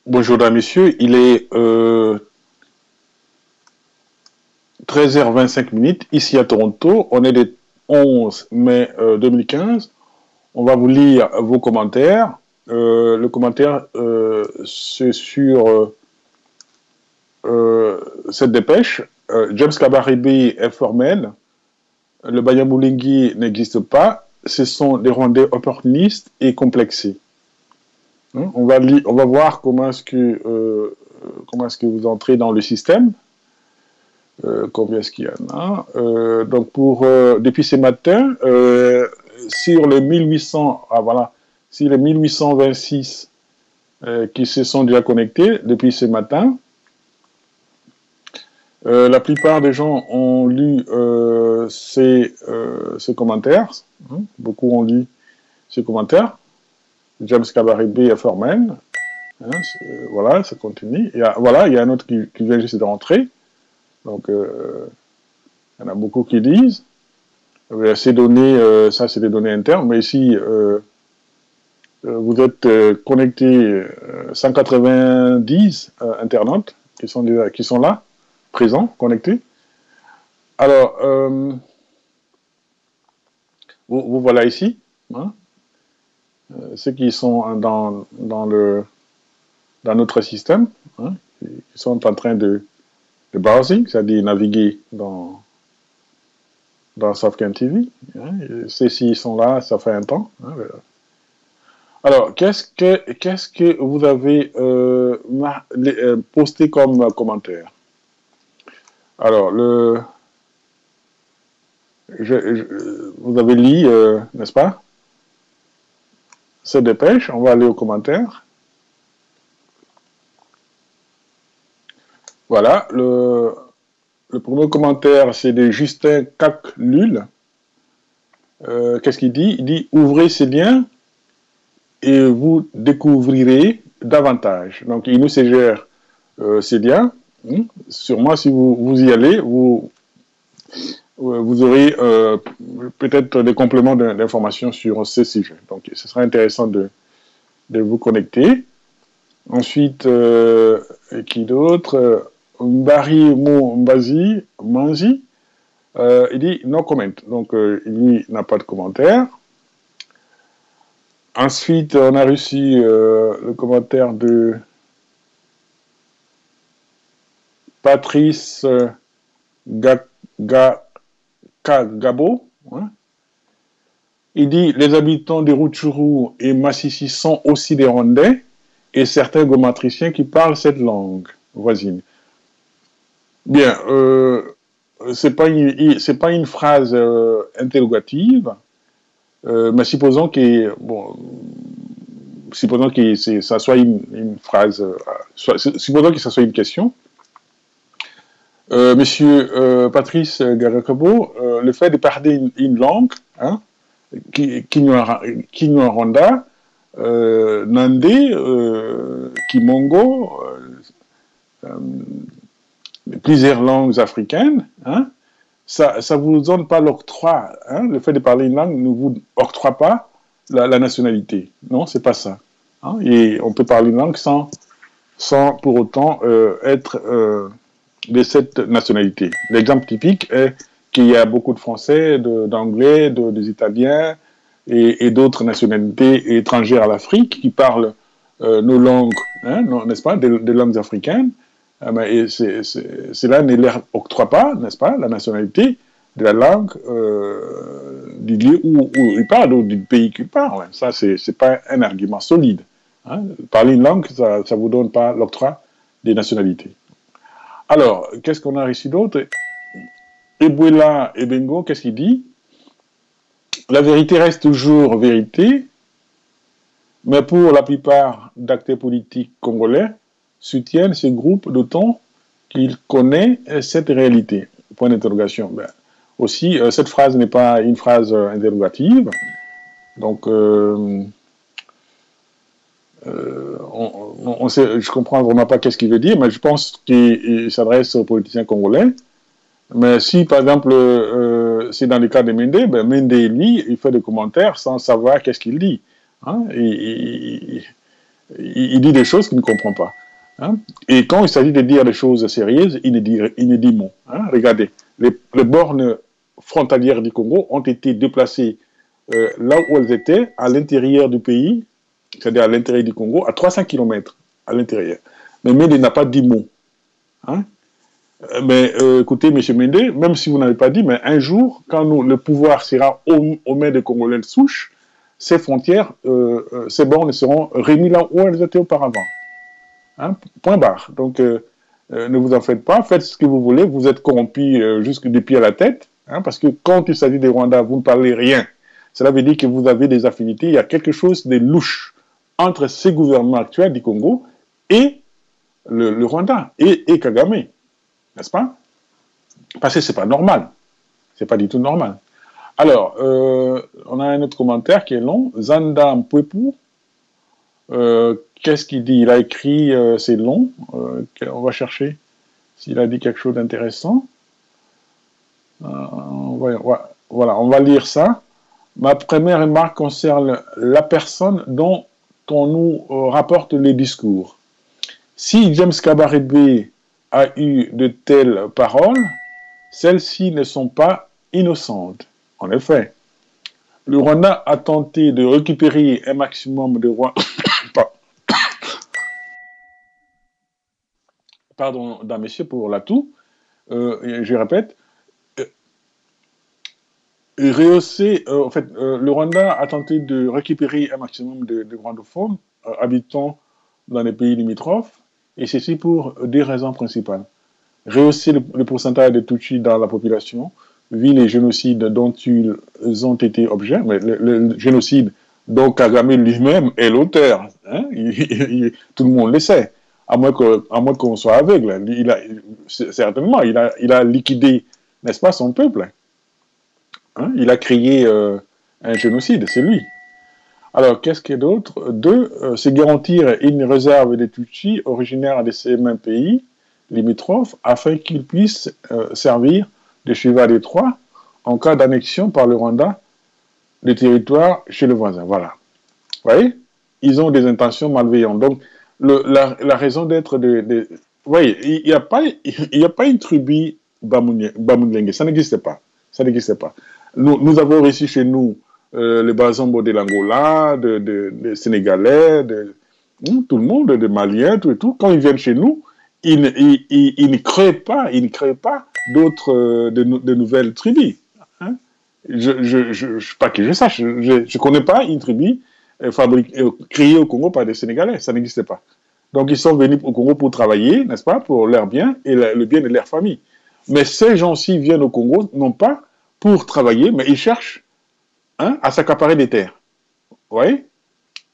Bonjour, mesdames, messieurs. Il est 13h25 ici à Toronto. On est le 11 mai 2015. On va vous lire vos commentaires. Le commentaire, c'est sur cette dépêche. James Kabarebe est formel. Le Banyamulenge n'existe pas. Ce sont des Rwandais opportunistes et complexés. On va voir comment est-ce que vous entrez dans le système. Combien est-ce qu'il y en a donc depuis ce matin, sur les 1800, sur les 1826 qui se sont déjà connectés depuis ce matin, la plupart des gens ont lu ces commentaires. Beaucoup ont lu ces commentaires. James Kabarebe est formel. Voilà, ça continue. Il y a un autre qui vient juste de rentrer. Donc, il y en a beaucoup qui disent. Ces données, ça c'est des données internes, mais ici, vous êtes connectés 190 internautes qui sont là, présents, connectés. Alors, vous voilà ici, hein, ceux qui sont dans notre système, hein, qui sont en train de browsing, c'est-à-dire naviguer dans Softcan TV. Hein, ceux-ci sont là, ça fait un temps. Hein, alors, qu'est-ce que vous avez posté comme commentaire? Alors, vous avez lu, n'est-ce pas, cette dépêche. On va aller aux commentaires. Voilà, le premier commentaire, c'est de Justin Cac-Lul. Qu'est-ce qu'il dit? Il dit « Ouvrez ces liens et vous découvrirez davantage ». Donc, il nous suggère ces liens. Sûrement, si vous y allez, vous aurez peut-être des compléments d'informations sur ces sujets. Donc, ce sera intéressant de vous connecter. Ensuite, qui d'autre? Mbari Mbazi Manzi, il dit no comment, donc il n'a pas de commentaire. Ensuite, on a reçu le commentaire de Patrice Kagabo. Hein. Il dit les habitants de Rutshuru et Massissi sont aussi des Rwandais et certains gomatriciens qui parlent cette langue voisine. Bien, c'est pas une phrase interrogative, mais supposons que ça soit une phrase, supposons que ça soit une question. Monsieur Patrice Garakabo, le fait de parler une langue, hein, Kinyarwanda, Nandé, Kimongo, plusieurs langues africaines, hein, ça ne vous donne pas l'octroi. Hein, le fait de parler une langue ne vous octroie pas la nationalité. Non, c'est pas ça. Hein, et on peut parler une langue sans pour autant être de cette nationalité. L'exemple typique est qu'il y a beaucoup de Français, d'Anglais, des Italiens et d'autres nationalités étrangères à l'Afrique qui parlent nos langues, hein, n'est-ce pas, des langues africaines. Et cela ne leur octroie pas, n'est-ce pas, la nationalité de la langue du lieu où ils parlent, ou du pays qu'ils parlent. Ça, c'est pas un argument solide. Hein. Parler une langue, ça ne vous donne pas l'octroi des nationalités. Alors, qu'est-ce qu'on a reçu d'autre? Ebuela Ebengo, qu'est-ce qu'il dit? La vérité reste toujours vérité, mais pour la plupart d'acteurs politiques congolais, soutiennent ce groupe d'autant qu'il connaît cette réalité. Point d'interrogation. Ben, aussi, cette phrase n'est pas une phrase interrogative. Donc, je comprends vraiment pas qu'est-ce qu'il veut dire, mais je pense qu'il s'adresse aux politiciens congolais. Mais si, par exemple, c'est dans le cas de Mende, ben Mende, lui, il fait des commentaires sans savoir qu'est-ce qu'il dit. Hein? Il dit des choses qu'il ne comprend pas. Hein. Et quand il s'agit de dire des choses sérieuses, il ne dit mot. Hein. Regardez, les bornes frontalières du Congo ont été déplacées là où elles étaient, à l'intérieur du pays, c'est-à-dire à l'intérieur du Congo, à 300 km à l'intérieur. Mais Méndé n'a pas dit mot. Hein. Mais écoutez, M. Méndé, même si vous n'avez pas dit, mais un jour, quand le pouvoir sera aux mains des Congolais de souche, ces frontières, ces bornes seront remises là où elles étaient auparavant. Hein, point barre. Donc, ne vous en faites pas, faites ce que vous voulez, vous êtes corrompu jusque du pied à la tête, hein, parce que quand il s'agit des Rwandais, vous ne parlez rien. Cela veut dire que vous avez des affinités, il y a quelque chose de louche entre ces gouvernements actuels du Congo et le Rwanda, et Kagame, n'est-ce pas? Parce que c'est pas normal, c'est pas du tout normal. Alors, on a un autre commentaire qui est long, Zanda Mpwepu, qu'est-ce qu'il dit? Il a écrit, c'est long, on va chercher s'il a dit quelque chose d'intéressant. Voilà, on va lire ça. Ma première remarque concerne la personne dont on nous rapporte les discours. Si James Kabarebe a eu de telles paroles, celles-ci ne sont pas innocentes. En effet, le Rwanda a tenté de récupérer un maximum de Rwandais. Pardon, messieurs, pour la toux. Je répète. En fait, le Rwanda a tenté de récupérer un maximum de rwandophones habitant dans les pays limitrophes, et ceci pour deux raisons principales. Rehausser le pourcentage de Tutsis dans la population, vu les génocides dont ils ont été objets, mais le génocide dont Kagame lui-même est l'auteur, hein, tout le monde le sait, à moins qu'on soit aveugle. Certainement, il a liquidé, n'est-ce pas, son peuple. Hein, il a créé un génocide, c'est lui. Alors, qu'est-ce qu'il y a d'autre? Deux, c'est garantir une réserve des Tutsis originaires de ces mêmes pays limitrophes afin qu'ils puissent servir de cheval de Troie en cas d'annexion par le Rwanda des territoires chez le voisin. Voilà. Vous voyez? Ils ont des intentions malveillantes. Donc, la raison d'être de... Vous voyez, il n'y a pas une tribu Bamoulengue. Ça n'existe pas. Ça n'existe pas. Nous avons réussi chez nous les Bazombo de l'Angola, des Sénégalais, tout le monde, des Maliens, tout et tout. Quand ils viennent chez nous, ils ne créent pas d'autres, de nouvelles tribus. Hein? Pas que je sache, je ne connais pas une tribu créée au Congo par des Sénégalais. Ça n'existe pas. Donc, ils sont venus au Congo pour travailler, n'est-ce pas, pour leur bien et le bien de leur famille. Mais ces gens-ci viennent au Congo, non pas pour travailler, mais ils cherchent à s'accaparer des terres. Vous voyez?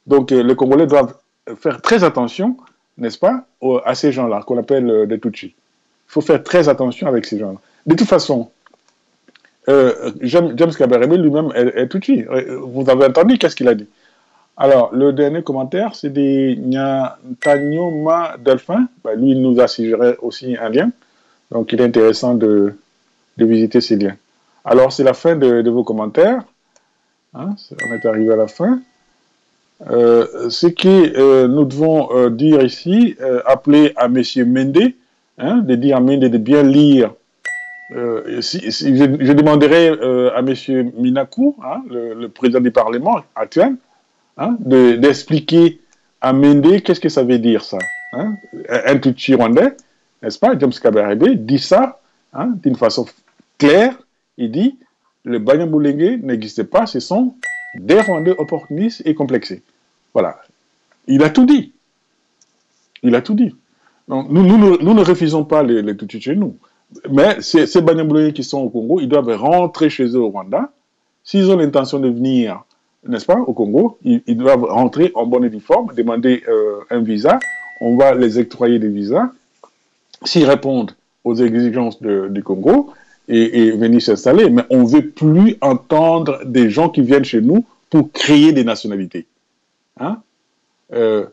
Donc, les Congolais doivent faire très attention, n'est-ce pas, à ces gens-là, qu'on appelle des Tutsis. Il faut faire très attention avec ces gens-là. De toute façon, James Kabarebe lui-même est Tutsi. Vous avez entendu qu'est-ce qu'il a dit? Alors, le dernier commentaire, c'est des Nyantanyoma Delphin. Ben, lui, il nous a suggéré aussi un lien. Donc, il est intéressant de visiter ces liens. Alors, c'est la fin de vos commentaires. Hein, on est arrivé à la fin. Ce que nous devons dire ici, appeler à M. Méndé, hein, de dire à Méndé de bien lire. Je demanderai à M. Minakou, hein, le président du Parlement actuel, hein, d'expliquer à Méndé qu'est-ce que ça veut dire ça. Hein, un Tutsi rwandais, n'est-ce pas, James Kabarebe, dit ça hein, d'une façon claire. Il dit le Banyamulenge n'existe pas, ce sont des Rwandais opportunistes et complexés. Voilà. Il a tout dit. Il a tout dit. Donc, nous ne refusons pas les Tutsis chez nous. Mais ces Banyamulenge qui sont au Congo, ils doivent rentrer chez eux au Rwanda. S'ils ont l'intention de venir, n'est-ce pas, au Congo, ils doivent rentrer en bonne et due forme, demander un visa. On va les octroyer des visas. S'ils répondent aux exigences du Congo et venir s'installer, mais on ne veut plus entendre des gens qui viennent chez nous pour créer des nationalités. Hein? Je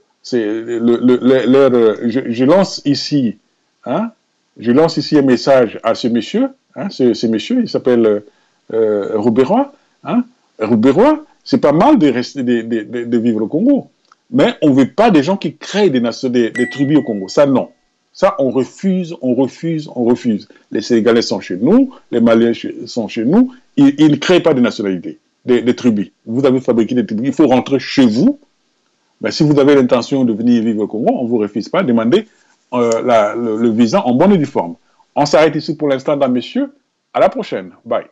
lance ici, hein? Je lance ici un message à ce monsieur, hein? Ce monsieur, il s'appelle Rouberois. Hein? Rouberois, c'est pas mal de vivre au Congo. Mais on ne veut pas des gens qui créent des tribus au Congo. Ça, non. Ça, on refuse, on refuse, on refuse. Les Sénégalais sont chez nous, les Maliens sont chez nous. Ils ne créent pas de nationalité, des tribus. Vous avez fabriqué des tribus. Il faut rentrer chez vous. Mais si vous avez l'intention de venir vivre au Congo, on ne vous refuse pas. Demandez le visa en bonne et due forme. On s'arrête ici pour l'instant, mesdames, messieurs. À la prochaine. Bye.